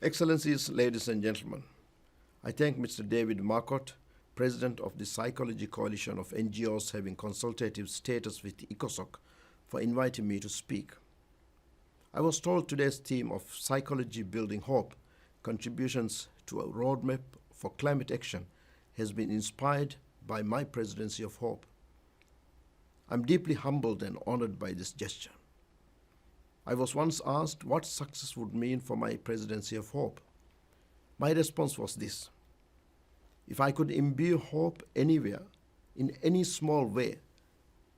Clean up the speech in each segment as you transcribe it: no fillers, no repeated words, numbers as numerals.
Excellencies, ladies and gentlemen, I thank Mr. David Marcotte, President of the Psychology Coalition of NGOs having consultative status with ECOSOC, for inviting me to speak. I was told today's theme of Psychology Building Hope, Contributions to a Roadmap for Climate Action, has been inspired by my Presidency of Hope. I'm deeply humbled and honored by this gesture. I was once asked what success would mean for my Presidency of Hope. My response was this: if I could imbue hope anywhere, in any small way,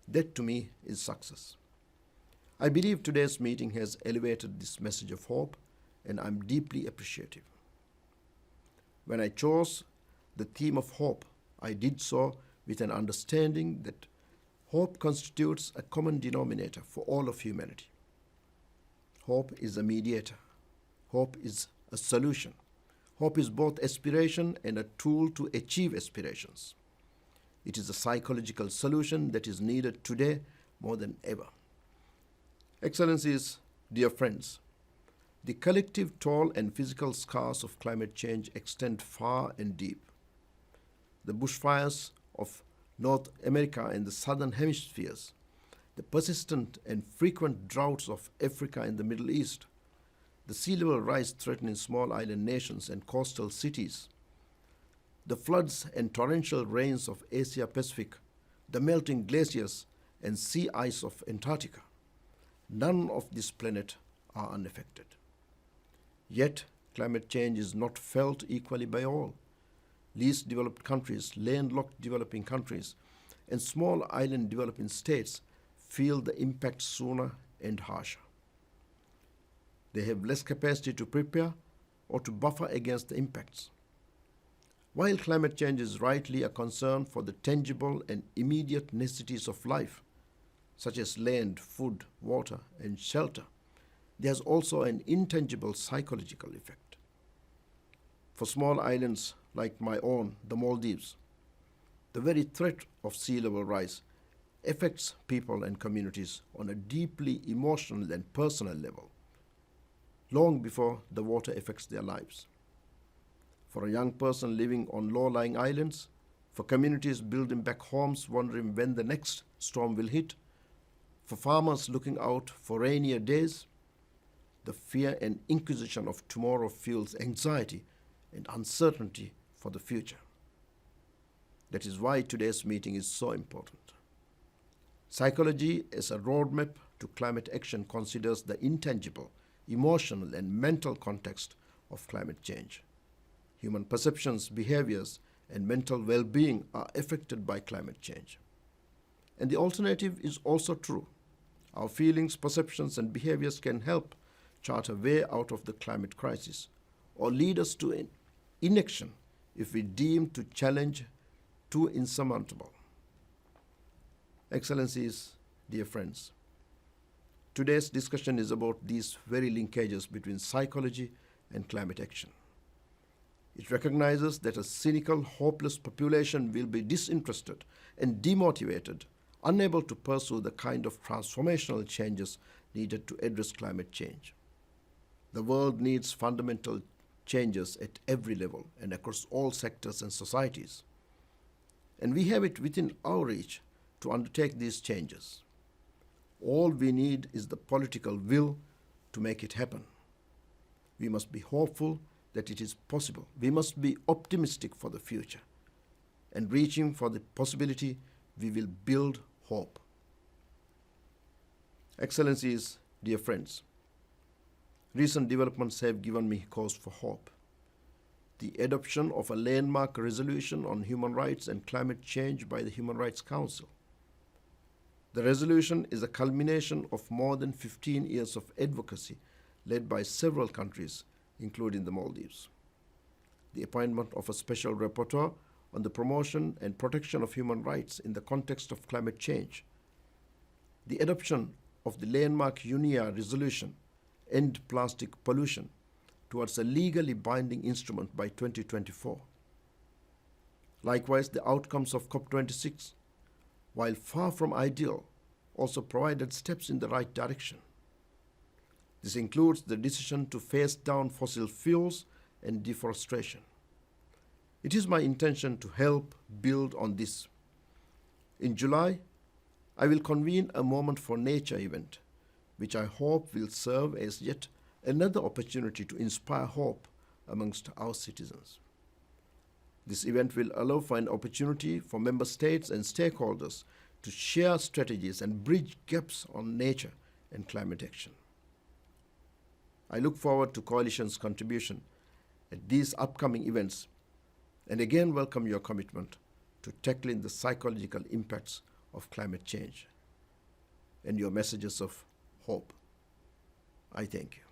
that to me is success. I believe today's meeting has elevated this message of hope, and I'm deeply appreciative. When I chose the theme of hope, I did so with an understanding that hope constitutes a common denominator for all of humanity. Hope is a mediator. Hope is a solution. Hope is both aspiration and a tool to achieve aspirations. It is a psychological solution that is needed today more than ever. Excellencies, dear friends, the collective toll and physical scars of climate change extend far and deep. The bushfires of North America and the southern hemispheres, the persistent and frequent droughts of Africa and the Middle East, the sea level rise threatening small island nations and coastal cities, the floods and torrential rains of Asia Pacific, the melting glaciers and sea ice of Antarctica. None of this planet are unaffected. Yet, climate change is not felt equally by all. Least developed countries, landlocked developing countries, and small island developing states feel the impact sooner and harsher. They have less capacity to prepare or to buffer against the impacts. While climate change is rightly a concern for the tangible and immediate necessities of life, such as land, food, water, and shelter, there's also an intangible psychological effect. For small islands like my own, the Maldives, the very threat of sea level rise affects people and communities on a deeply emotional and personal level, long before the water affects their lives. For a young person living on low-lying islands, for communities building back homes wondering when the next storm will hit, for farmers looking out for rainier days, the fear and inquisition of tomorrow fuels anxiety and uncertainty for the future. That is why today's meeting is so important. Psychology as a roadmap to climate action considers the intangible, emotional, and mental context of climate change. Human perceptions, behaviors, and mental well-being are affected by climate change. And the alternative is also true. Our feelings, perceptions, and behaviors can help chart a way out of the climate crisis or lead us to inaction if we deem to challenge too insurmountable. Excellencies, dear friends, today's discussion is about these very linkages between psychology and climate action. It recognizes that a cynical, hopeless population will be disinterested and demotivated, unable to pursue the kind of transformational changes needed to address climate change. The world needs fundamental changes at every level and across all sectors and societies. And we have it within our reach to undertake these changes. All we need is the political will to make it happen. We must be hopeful that it is possible. We must be optimistic for the future. And reaching for the possibility, we will build hope. Excellencies, dear friends, recent developments have given me cause for hope. The adoption of a landmark resolution on human rights and climate change by the Human Rights Council. The resolution is a culmination of more than 15 years of advocacy led by several countries, including the Maldives. The appointment of a special rapporteur on the promotion and protection of human rights in the context of climate change. The adoption of the landmark UNIA resolution, End Plastic Pollution, towards a legally binding instrument by 2024. Likewise, the outcomes of COP26, while far from ideal, also provided steps in the right direction. This includes the decision to phase down fossil fuels and deforestation. It is my intention to help build on this. In July, I will convene a Moment for Nature event, which I hope will serve as yet another opportunity to inspire hope amongst our citizens. This event will allow for an opportunity for member states and stakeholders to share strategies and bridge gaps on nature and climate action. I look forward to Coalition's contribution at these upcoming events and again welcome your commitment to tackling the psychological impacts of climate change and your messages of hope. I thank you.